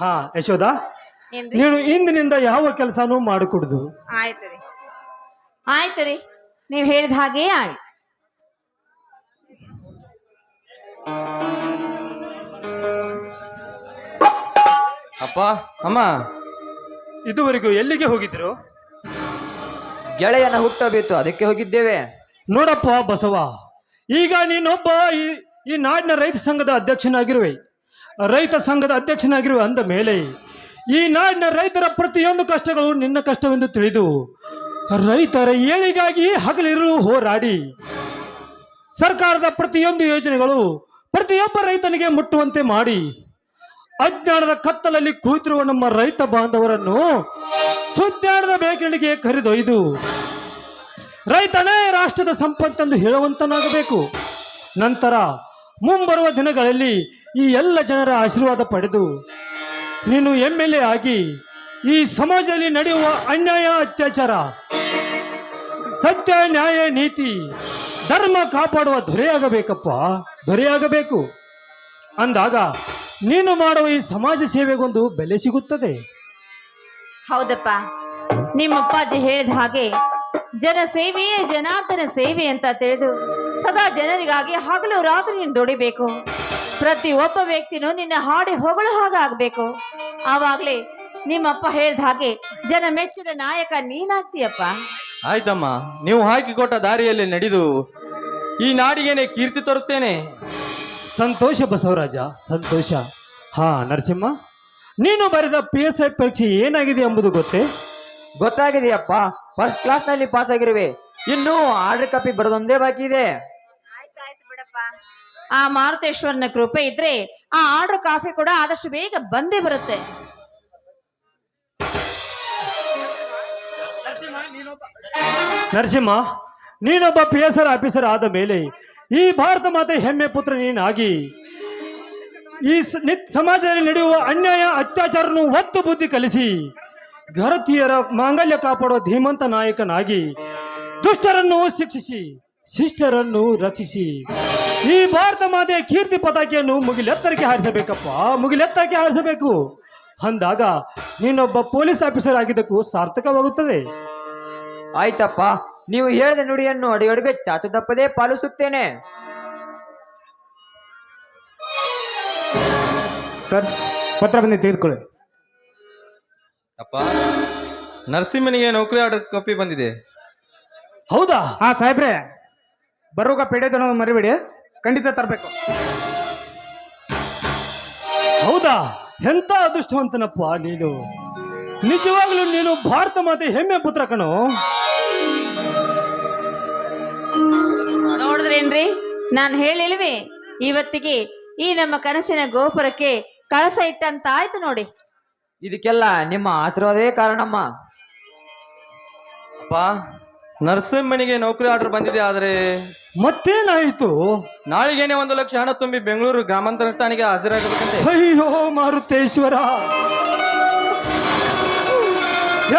ಹಾ ಯಶೋದ, ಏನ್ರಿ? ನೀನು ಇಂದಿನಿಂದ ಯಾವ ಕೆಲಸನೂ ಮಾಡಿಕೊಡುದು. ಆಯ್ತು ರೀ, ಆಯ್ತು ರೀ, ನೀವು ಹೇಳಿದ ಹಾಗೇ ಆಯ್ತು. ಅಪ್ಪ ಅಮ್ಮ, ಇದುವರೆಗೂ ಎಲ್ಲಿಗೆ ಹೋಗಿದ್ರು? ಗೆಳೆಯನ ಹುಟ್ಟಬೇಕು, ಅದಕ್ಕೆ ಹೋಗಿದ್ದೇವೆ. ನೋಡಪ್ಪ ಬಸವ, ಈಗ ನೀನೊಬ್ಬ ಈ ನಾಡಿನ ರೈತ ಸಂಘದ ಅಧ್ಯಕ್ಷನಾಗಿರುವೆ. ರೈತ ಸಂಘದ ಅಧ್ಯಕ್ಷನಾಗಿರುವೆ ಅಂದ ಮೇಲೆ ಈ ನಾಡಿನ ರೈತರ ಪ್ರತಿಯೊಂದು ಕಷ್ಟಗಳು ನಿನ್ನ ಕಷ್ಟವೆಂದು ತಿಳಿದು ರೈತರ ಏಳಿಗಾಗಿ ಹಗಲಿರುಳು ಹೋರಾಡಿ ಸರ್ಕಾರದ ಪ್ರತಿಯೊಂದು ಯೋಜನೆಗಳು ಪ್ರತಿಯೊಬ್ಬ ರೈತನಿಗೆ ಮುಟ್ಟುವಂತೆ ಮಾಡಿ ಅಜ್ಞಾನದ ಕತ್ತಲಲ್ಲಿ ಕುಳಿತಿರುವ ನಮ್ಮ ರೈತ ಬಾಂಧವರನ್ನು ಸುಜ್ಞಾನದ ಬೇಕಣಿಗೆ ಕರೆದೊಯ್ದು ರೈತನೇ ರಾಷ್ಟ್ರದ ಸಂಪತ್ತೆಂದು ಹೇಳುವಂತನಾಗಬೇಕು. ನಂತರ ಮುಂಬರುವ ದಿನಗಳಲ್ಲಿ ಈ ಎಲ್ಲ ಜನರ ಆಶೀರ್ವಾದ ಪಡೆದು ನೀನು MLA ಆಗಿ ಈ ಸಮಾಜದಲ್ಲಿ ನಡೆಯುವ ಅನ್ಯಾಯ, ಅತ್ಯಾಚಾರ, ಸತ್ಯ, ನ್ಯಾಯ, ನೀತಿ, ಧರ್ಮ ಕಾಪಾಡುವ ದೊರೆಯಾಗಬೇಕಪ್ಪ, ದೊರೆಯಾಗಬೇಕು. ಅಂದಾಗ ನೀನು ಮಾಡುವ ಈ ಸಮಾಜ ಸೇವೆಗೊಂದು ಬೆಲೆ ಸಿಗುತ್ತದೆ. ಹೌದಪ್ಪ, ನಿಮ್ಮಪ್ಪಾಜಿ ಹೇಳಿದ ಹಾಗೆ ಜನ ಸೇವೆಯೇ ಜನಾರ್ದನ ಸೇವೆ ಅಂತ ತಿಳಿದು ಸದಾ ಜನರಿಗಾಗಿ ಹಗಲು ರಾತ್ರಿ ನೀನು ದುಡಿಬೇಕು. ಪ್ರತಿ ಒಬ್ಬ ವ್ಯಕ್ತಿನೂ ನಿನ್ನ ಹಾಡಿ ಹೊಗಳು ಹಾಗಾಗಬೇಕು. ಆವಾಗಲೇ ನಿಮ್ಮಪ್ಪ ಹೇಳಿದ ಹಾಗೆ ಜನ ಮೆಚ್ಚಿದ ನಾಯಕ ನೀನಾಗ್ತೀಯಪ್ಪ. ಆಯ್ತಮ್ಮ, ನೀವು ಹಾಕಿಕೊಟ್ಟ ದಾರಿಯಲ್ಲಿ ನಡೆದು ಈ ನಾಡಿಗೇನೆ ಕೀರ್ತಿ ತರುತ್ತೇನೆ. ಸಂತೋಷ ಬಸವರಾಜ, ಸಂತೋಷ. ಹಾ ನರಸಿಂಹ, ನೀನು ಬರೆದ PSI ಪರೀಕ್ಷೆ ಏನಾಗಿದೆ ಎಂಬುದು ಗೊತ್ತೇ? ಗೊತ್ತಾಗಿದೆಯಪ್ಪ, ಫಸ್ಟ್ ಕ್ಲಾಸ್ ನಲ್ಲಿ ಪಾಸ್ ಆಗಿರುವೆ. ಇನ್ನು ಆರ್ಡರ್ ಕಾಪಿ ಬರೋದೊಂದೇ ಬಾಕಿ ಇದೆ. ಆ ಮಾರುತೇಶ್ವರನ ಕೃಪೆ ಇದ್ರೆ ಆ ಆರ್ಡರ್ ಕಾಫಿ ಕೂಡ ಆದಷ್ಟು ಬೇಗ ಬಂದೇ ಬರುತ್ತೆ. ನರಸಿಂಹ, ನೀನೊಬ್ಬ PSR ಆಫೀಸರ್ ಆದ ಮೇಲೆ ಈ ಭಾರತ ಮಾತೆ ಹೆಮ್ಮೆ ಪುತ್ರ ನೀನಾಗಿ ಈ ಸಮಾಜದಲ್ಲಿ ನಡೆಯುವ ಅನ್ಯಾಯ, ಅತ್ಯಾಚಾರವನ್ನು ಒತ್ತು ಬುದ್ಧಿ ಕಲಿಸಿ ಗರತಿಯರ ಮಾಂಗಲ್ಯ ಕಾಪಾಡುವ ಧೀಮಂತ ನಾಯಕನಾಗಿ ದುಷ್ಟರನ್ನು ಶಿಕ್ಷಿಸಿ ಶಿಷ್ಟರನ್ನು ರಕ್ಷಿಸಿ ಈ ಭಾರತ ಮಾತೆಯ ಕೀರ್ತಿ ಪತಾಕೆಯನ್ನು ಮುಗಿಲೆತ್ತರಕ್ಕೆ ಹಾರಿಸಬೇಕಪ್ಪ, ಮುಗಿಲೆತ್ತರಕ್ಕೆ ಹಾರಿಸಬೇಕು. ಅಂದಾಗ ನೀನೊಬ್ಬ ಪೊಲೀಸ್ ಆಫೀಸರ್ ಆಗಿದ್ದಕ್ಕೂ ಸಾರ್ಥಕವಾಗುತ್ತದೆ. ಆಯ್ತಪ್ಪ, ನೀವು ಹೇಳಿದ ನುಡಿಯನ್ನು ಅಡಿಗಡಿಗೆ ಚಾಚು ತಪ್ಪದೇ ಪಾಲಿಸುತ್ತೇನೆ. ಸರ್, ಪತ್ರ ಬಂದು ತೆಗೆದುಕೊಳ್ಳಿ. ಅಪ್ಪ, ನರಸಿಂಹನಿಗೆ ನೌಕರಿ ಆರ್ಡರ್ ಕಾಪಿ ಬಂದಿದೆ. ಹೌದಾ? ಹಾ ಸಾಹೇಬ್ರೆ, ಬರುವಾಗ ಪೇಡೆ ಮರಿಬೇಡಿ, ಖಂಡಿತ ತರಬೇಕು. ಹೌದಾ? ಎಂತ ಅದೃಷ್ಟವಂತನಪ್ಪ ನೀನು. ನಿಜವಾಗ್ಲೂ ನೀನು ಭಾರತ ಮಾತೆ ಹೆಮ್ಮೆ ಪುತ್ರ ಕಣೋ. ನೋಡಿದ್ರೇನ್ರಿ, ನಾನು ಹೇಳಿಲ್ವೇ ಇವತ್ತಿಗೆ ಈ ನಮ್ಮ ಕನಸಿನ ಗೋಪುರಕ್ಕೆ ಕಳಸ ಇಟ್ಟಂತ ಆಯ್ತು ನೋಡಿ. ಇದಕ್ಕೆಲ್ಲ ನಿಮ್ಮ ಆಶೀರ್ವಾದವೇ ಕಾರಣಮ್ಮ. ಅಪ್ಪ, ನರಸಿಂಹನಿಗೆ ನೌಕರಿ ಆರ್ಡರ್ ಬಂದಿದೆ. ಆದರೆ ಮತ್ತೇನಾಯಿತು? ನಾಳಿಗೇನೆ 1 ಲಕ್ಷ ಹಣ ತುಂಬಿ ಬೆಂಗಳೂರು ಗ್ರಾಮಾಂತರ ಠಾಣೆಗೆ ಹಾಜರಾಗಬೇಕಂತೆ. ಅಯ್ಯೋ ಮಾರುತೇಶ್ವರ,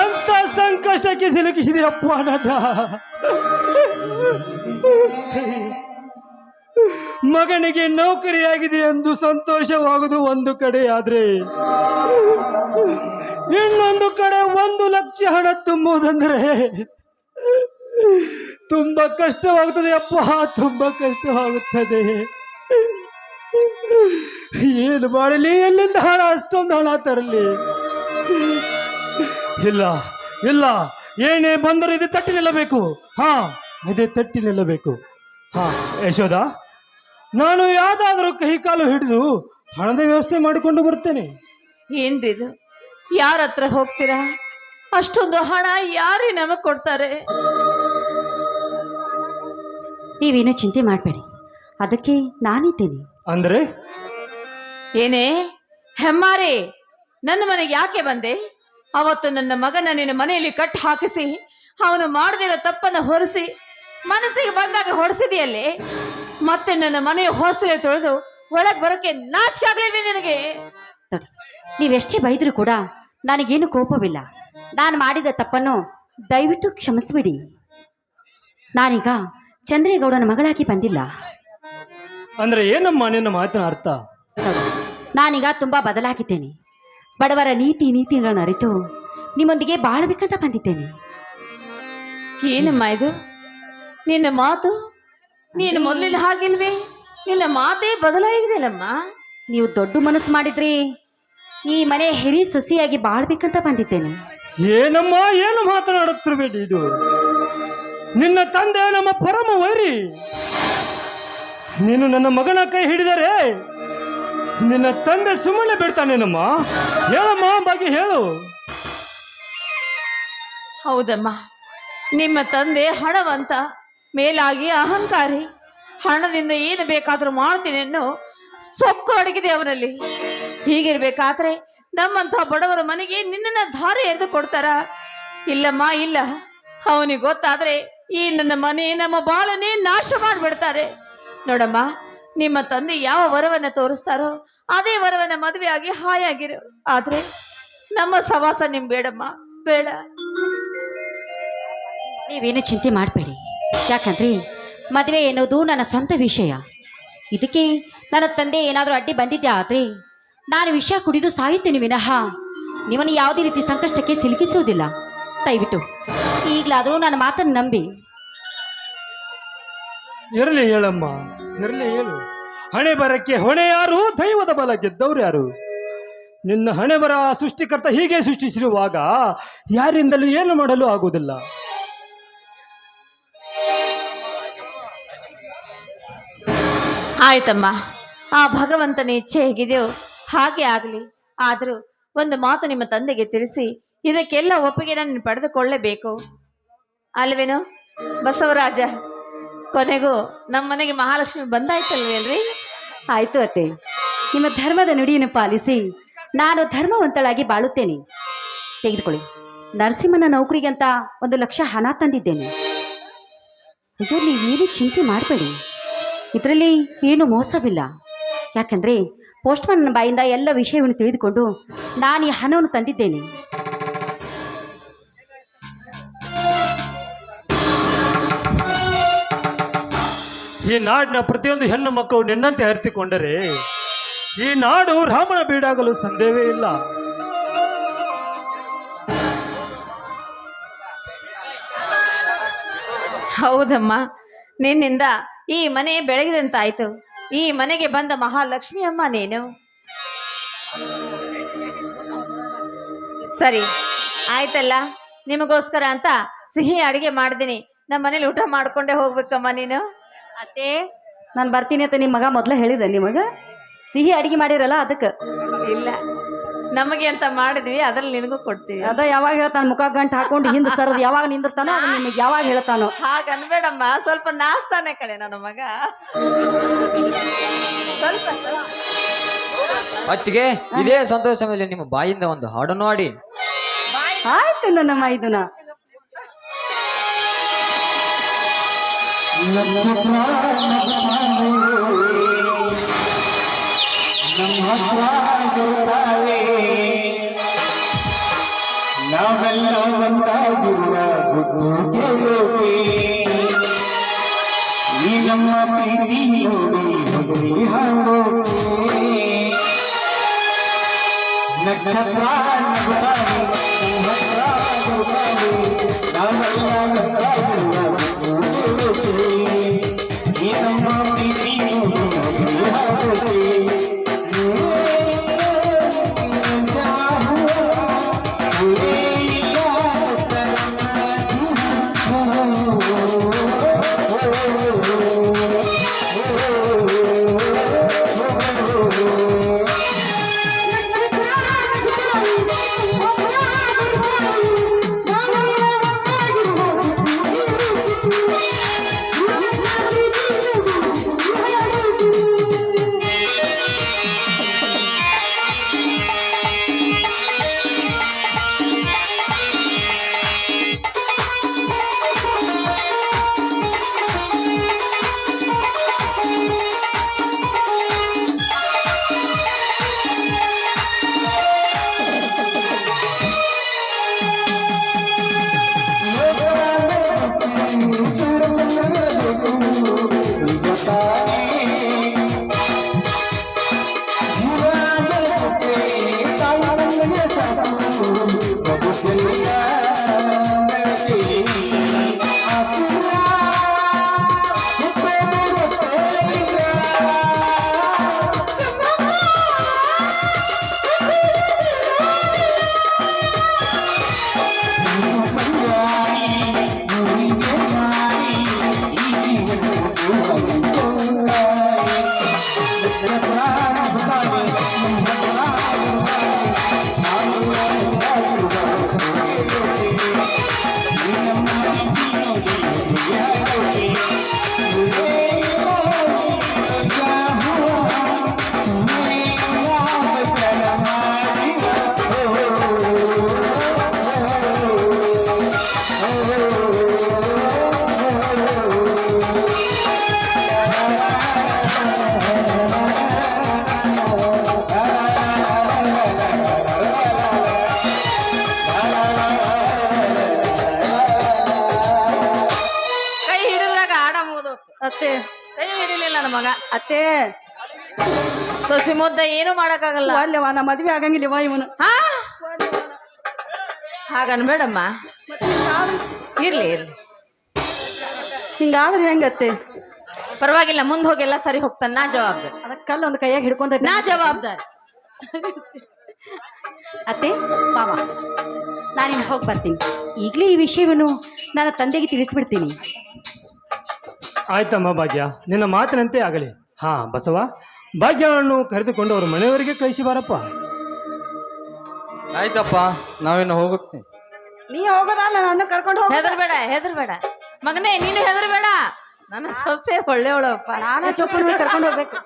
ಎಂತ ಸಂಕಷ್ಟಕ್ಕೆ ಸಿಲುಕಿಸಿದೆಯಪ್ಪ ನನ್ನ. ಮಗನಿಗೆ ನೌಕರಿಯಾಗಿದೆ ಎಂದು ಸಂತೋಷವಾಗುವುದು ಒಂದು ಕಡೆ, ಆದ್ರೆ ಇನ್ನೊಂದು ಕಡೆ 1 ಲಕ್ಷ ಹಣ ತುಂಬುವುದಂದ್ರೆ ತುಂಬಾ ಕಷ್ಟವಾಗುತ್ತದೆ ಅಪ್ಪ, ತುಂಬಾ ಕಷ್ಟವಾಗುತ್ತದೆ. ಏನು ಮಾಡಲಿ, ಎಲ್ಲಿಂದ ಹಣ, ಅಷ್ಟೊಂದು ಹಣ ತರಲಿ? ಇಲ್ಲ ಇಲ್ಲ, ಏನೇ ಬಂದರೂ ಇದು ತಟ್ಟಿ ನಿಲ್ಲಬೇಕು. ಹಾ, ಇದೇ ತಟ್ಟಿ ನಿಲ್ಲಬೇಕು. ಹಾ ಯಶೋದ, ನಾನು ಯಾವ್ದಾದ್ರೂ ಕೈ ಕಾಲು ಹಿಡಿದು ಹಣದ ವ್ಯವಸ್ಥೆ ಮಾಡಿಕೊಂಡು ಬರ್ತೇನೆ. ಏನ್ರಿ ಇದು? ಯಾರ ಹತ್ರ ಹೋಗ್ತೀರಾ? ಅಷ್ಟೊಂದು ಹಣ ಯಾರೇ ನಮಗ್ ಕೊಡ್ತಾರೆ? ನೀವೇನು ಚಿಂತೆ ಮಾಡಬೇಡಿ, ಅದಕ್ಕೆ ನಾನಿದ್ದೇನೆ. ಅಂದ್ರೆ ಏನೇ ಹೆಮ್ಮಾರೆ, ನನ್ನ ಮನೆಗೆ ಯಾಕೆ ಬಂದೆ? ಅವತ್ತು ನನ್ನ ಮಗನ ನಿನ್ನ ಮನೆಯಲ್ಲಿ ಕಟ್ಟಿ ಹಾಕಿಸಿ ಅವನು ಮಾಡದಿರೋ ತಪ್ಪನ್ನು ಹೊರಿಸಿ ಮನಸ್ಸಿಗೆ ಬಂದಾಗ ಹೊಡೆಸಿದೆಯಲ್ಲೇ, ಮತ್ತೆ ನನ್ನ ಮನೆಯ ಹೊಸಲೆ ತೊಳೆದು ಒಳಗೆ ಬರೋಕೆ ನಾಚಿಕೆ ಆಗ್ಲಿಲ್ಲ ನಿನಗೆ? ನೋಡಿ, ನೀವೆಷ್ಟೇ ಬೈದರೂ ಕೂಡ ನನಗೇನು ಕೋಪವಿಲ್ಲ. ನಾನು ಮಾಡಿದ ತಪ್ಪನ್ನು ದಯವಿಟ್ಟು ಕ್ಷಮಿಸ್ಬಿಡಿ. ನಾನೀಗ ಚಂದ್ರೇಗೌಡನ ಮಗಳಾಗಿ ಬಂದಿಲ್ಲ. ಅಂದ್ರೆ ಏನಮ್ಮ ನಿನ್ನ ಮಾತಿನ ಅರ್ಥ? ನೋಡಿ, ನಾನೀಗ ತುಂಬಾ ಬದಲಾಗಿದ್ದೇನೆ. ಬಡವರ ನೀತಿಗಳನ್ನು ಅರಿತು ನಿಮ್ಮೊಂದಿಗೆ ಬಾಳ್ಬೇಕಂತ ಬಂದಿದ್ದೇನೆ. ಏನಮ್ಮ ಇದು ನಿನ್ನ ಮಾತು? ನೀನು ಮೊದಲಿನ ಹಾಗಿಲ್ವೇ? ನಿನ್ನ ಮಾತೇ ಬದಲಾಗಿದೆಯಲ್ಲಮ್ಮ. ನೀವು ದೊಡ್ಡ ಮನಸ್ಸು ಮಾಡಿದ್ರಿ ಈ ಮನೆ ಹಿರಿ ಸೊಸೆಯಾಗಿ ಬಾಳ್ಬೇಕಂತ ಬಂದಿದ್ದೇನೆ. ಏನಮ್ಮ, ಏನು ಮಾತನಾಡುತ್ತಿರಬೇಡಿ. ಇದು ನಿನ್ನ ತಂದೆ ನಮ್ಮ ಪರಮ ವೈರಿ. ನೀನು ನನ್ನ ಮಗನ ಕೈ ಹಿಡಿದರೆ ನಿನ್ನ ತಂದೆ ಸುಮ್ಮನೆ ಬಿಡ್ತಾನೇನಮ್ಮ? ಹೇಳಮ್ಮ, ಬಗ್ಗೆ ಹೇಳು. ಹೌದಮ್ಮ, ನಿಮ್ಮ ತಂದೆ ಹಣವಂತ, ಮೇಲಾಗಿ ಅಹಂಕಾರಿ. ಹಣದಿಂದ ಏನು ಬೇಕಾದ್ರೂ ಮಾಡ್ತೀನಿ ಅನ್ನೋ ಸೊಕ್ಕು ಅಡಗಿದೆ ಅವನಲ್ಲಿ. ಹೀಗಿರ್ಬೇಕಾದ್ರೆ ನಮ್ಮಂಥ ಬಡವರ ಮನೆಗೆ ನಿನ್ನನ್ನ ಧಾರೆ ಎರೆದು ಕೊಡ್ತಾರ? ಇಲ್ಲಮ್ಮ ಇಲ್ಲ. ಅವನಿಗೆ ಗೊತ್ತಾದ್ರೆ ಈ ನನ್ನ ಮನೆ, ನಮ್ಮ ಬಾಳನ್ನೇ ನಾಶ ಮಾಡಿಬಿಡ್ತಾರೆ. ನೋಡಮ್ಮ, ನಿಮ್ಮ ತಂದೆ ಯಾವ ವರವನ್ನ ತೋರಿಸ್ತಾರೋ ಅದೇ ವರವನ್ನ ಮದುವೆ ಆಗಿ ಹಾಯಾಗಿರು. ಆದ್ರೆ ನಮ್ಮ ಸವಾಸ ನಿಮ್ ಬೇಡಮ್ಮ, ಬೇಡ. ನೀವೇನು ಚಿಂತೆ ಮಾಡಬೇಡಿ, ಯಾಕಂದ್ರೆ ಮದುವೆ ಎನ್ನುವುದು ನನ್ನ ಸ್ವಂತ ವಿಷಯ. ಇದಕ್ಕೆ ನನ್ನ ತಂದೆ ಏನಾದರೂ ಅಡ್ಡಿ ಬಂದಿದ್ದೆ ಆದರೆ ನಾನು ವಿಷ ಕುಡಿದು ಸಾಯುತ್ತೇನೆ ವಿನಃ ನಿಮ್ಮನ್ನು ಯಾವುದೇ ರೀತಿ ಸಂಕಷ್ಟಕ್ಕೆ ಸಿಲುಕಿಸುವುದಿಲ್ಲ. ದಯವಿಟ್ಟು ಈಗಲಾದರೂ ನನ್ನ ಮಾತನ್ನು ನಂಬಿ. ಇರಲಿ ಹೇಳಮ್ಮ, ಇರಲಿ ಹೇಳು. ಹಣೆ ಬರಕ್ಕೆ ಹೊಣೆ ಯಾರು? ದೈವದ ಬಲ ಗೆದ್ದವ್ರು ಯಾರು? ನಿನ್ನ ಹಣೆ ಬರ ಸೃಷ್ಟಿಕರ್ತ ಹೀಗೆ ಸೃಷ್ಟಿಸಿರುವಾಗ ಯಾರಿಂದಲೂ ಏನು ಮಾಡಲು ಆಗುವುದಿಲ್ಲ. ಆಯ್ತಮ್ಮ, ಆ ಭಗವಂತನ ಇಚ್ಛೆ ಹೇಗಿದೆಯೋ ಹಾಗೆ ಆಗಲಿ. ಆದರೂ ಒಂದು ಮಾತು ನಿಮ್ಮ ತಂದೆಗೆ ತಿಳಿಸಿ ಇದಕ್ಕೆಲ್ಲ ಒಪ್ಪಿಗೆ ನಾನು ಪಡೆದುಕೊಳ್ಳಲೇಬೇಕು ಅಲ್ವೇನೋ ಬಸವರಾಜ? ಕೊನೆಗೂ ನಮ್ಮ ಮನೆಗೆ ಮಹಾಲಕ್ಷ್ಮಿ ಬಂದಾಯ್ತಲ್ವೇನ್ರಿ? ಆಯಿತು ಅತ್ತೆ, ನಿಮ್ಮ ಧರ್ಮದ ನುಡಿಯನ್ನು ಪಾಲಿಸಿ ನಾನು ಧರ್ಮವಂತಳಾಗಿ ಬಾಳುತ್ತೇನೆ. ತೆಗೆದುಕೊಳ್ಳಿ, ನರಸಿಂಹನ ನೌಕರಿಗೆ ಅಂತ 1 ಲಕ್ಷ ಹಣ ತಂದಿದ್ದೇನೆ. ಇದರಲ್ಲಿ ಏನು ಚಿಂತೆ ಮಾಡಬೇಡಿ, ಇದರಲ್ಲಿ ಏನು ಮೋಸವಿಲ್ಲ. ಯಾಕಂದರೆ ಪೋಸ್ಟ್ಮನ್ ಬಾಯಿಂದ ಎಲ್ಲ ವಿಷಯವನ್ನು ತಿಳಿದುಕೊಂಡು ನಾನು ಈ ಹಣವನ್ನು ತಂದಿದ್ದೇನೆ. ಈ ನಾಡಿನ ಪ್ರತಿಯೊಂದು ಹೆಣ್ಣು ಮಕ್ಕಳು ನಿನ್ನಂತೆ ಅರಿತುಕೊಂಡರೆ ಈ ನಾಡು ರಾಮನ ಬೀಡಾಗಲು ಸಂದೇಹವೇ ಇಲ್ಲ. ಹೌದಮ್ಮ, ನಿನ್ನಿಂದ ಈ ಮನೆ ಬೆಳಗಿದಂತಾಯ್ತು. ಈ ಮನೆಗೆ ಬಂದ ಮಹಾಲಕ್ಷ್ಮಿ ಅಮ್ಮ ನೀನು. ಸರಿ ಆಯ್ತಲ್ಲ, ನಿಮಗೋಸ್ಕರ ಅಂತ ಸಿಹಿ ಅಡಿಗೆ ಮಾಡಿದ್ದೀನಿ. ನಮ್ಮ ಮನೇಲಿ ಊಟ ಮಾಡ್ಕೊಂಡೇ ಹೋಗ್ಬೇಕಮ್ಮ ನೀನು. ಅತ್ತೆ, ನಾನು ಬರ್ತೀನಿ ಅಂತ ನಿಮ್ಮ ಮಗ ಮೊದಲೇ ಹೇಳಿದೆ. ನಿಮಗೆ ಸಿಹಿ ಅಡಿಗೆ ಮಾಡಿರಲ್ಲ ಅದಕ್ಕೆ. ಇಲ್ಲ, ನಮಗೆ ಅಂತ ಮಾಡಿದ್ವಿ, ಅದ್ರಲ್ಲಿ ನಿನಗೂ ಕೊಡ್ತೀವಿ. ಅದ ಯಾವಾಗ ಹೇಳ್ತಾನೆ, ಮುಖ ಗಂಟು ಹಾಕೊಂಡು ಹಿಂದೆ ಸರದು ಯಾವಾಗ ನಿಂದಿರ್ತಾನೋ ಅದು ನಿಮಗೆ ಯಾವಾಗ ಹೇಳ್ತಾನೋ. ಹಾಗನ್ಬೇಡಮ್ಮ, ಸ್ವಲ್ಪ ನಾಸ್ತಾನೆ ಕಡೆ ನನ್ನ ಮಗ. ಸ್ವಲ್ಪ ಅತ್ತಿಗೆ, ಇದೇ ಸಂತೋಷ ಮೇಲೆ ನಿಮ್ಮ ಬಾಯಿಂದ ಒಂದು ಹಾಡನ್ನು ಹಾಡಿ. ಆಯ್ತು ನನ್ನ ಮೈದುನ. ನಾವೆಲ್ಲ ಒಂದಾಗಿರುವ ಗುಟ್ಟು ಗೆಲುವೆ ಈ ನಮ್ಮ ಪ್ರೀತಿ ನೋಡಿ ಮದುವೆ ಹಾಡೋಕೆ ನಕ್ಷತ್ರ ನಗುತ್ತಾವೆ, ನಕ್ಷತ್ರ ನಗುತ್ತಾವೆ, ನಾವೆಲ್ಲ ಒಂದಾಗಿರುವ ಗುಟ್ಟು ಗೆಲುವೆ ಈ ನಮ್ಮ ಪ್ರೀತಿ ನೋಡಿ ಮದುವೆ ಹಾಡೋಕೆ ಅತ್ತೆ ಕೈ ಹಿಡಿಲಿಲ್ಲ ನನ್ನ ಮಗ. ಅತ್ತೆ ಸೊಸಿ ಮುದ್ದ ಏನು ಮಾಡಕ್ಕಾಗಲ್ಲ. ಅಲ್ಲವ ನಾ ಮದ್ವೆ ಆಗಂಗಿಲ್ಲವ ಇವನು. ಹಾ ಹಾಗನ್ಬೇಡಮ್ಮ. ಇರ್ಲಿ ಇರ್ಲಿ, ಹಿಂಗಾದ್ರೆ ಹೆಂಗತ್ತೆ? ಪರವಾಗಿಲ್ಲ, ಮುಂದ್ ಹೋಗಿ ಎಲ್ಲ ಸರಿ ಹೋಗ್ತಾನೆ. ನಾ ಜವಾಬ್ದಾರಿ. ಅದಕ್ಕಲ್ಲ ಒಂದು ಕೈಯಾಗ ಹಿಡ್ಕೊಂಡ ನಾ ಜವಾಬ್ದಾರಿ. ಅತ್ತೆ ಬಾವ, ನಾನಿನ್ನು ಹೋಗಿ ಬರ್ತೀನಿ. ಈಗಲೇ ಈ ವಿಷಯವನ್ನು ನನ್ನ ತಂದೆಗೆ ತಿಳಿಸ್ಬಿಡ್ತೀನಿ. ಆಯ್ತಮ್ಮ ಭಾಗ್ಯ, ನಿನ್ನ ಮಾತಿನಂತೆ ಆಗಲಿ. ಹಾ ಬಸವ, ಭಾಗ್ಯವನ್ನು ಕರೆದುಕೊಂಡು ಅವ್ರ ಮನೆಯವರಿಗೆ ಕಳಿಸಿ ಬಾರಪ್ಪ. ಆಯ್ತಪ್ಪ, ನಾವಿನ್ನು ಹೋಗುತ್ತೀನಿ. ನೀ ಹೋಗೋದ ನನ್ನ ಕರ್ಕೊಂಡು ಹೋಗ. ಹೆದರ್ಬೇಡ ಹೆದರ್ಬೇಡ ಮಗನೇ, ನೀನು ಹೆದರ್ಬೇಡ. ನನ್ನ ಸೊಸೆ ಒಳ್ಳೆಯವಳಪ್ಪ. ನಾನು ಚೊಪ್ಪನ ಕರ್ಕೊಂಡು ಹೋಗ್ಬೇಕು.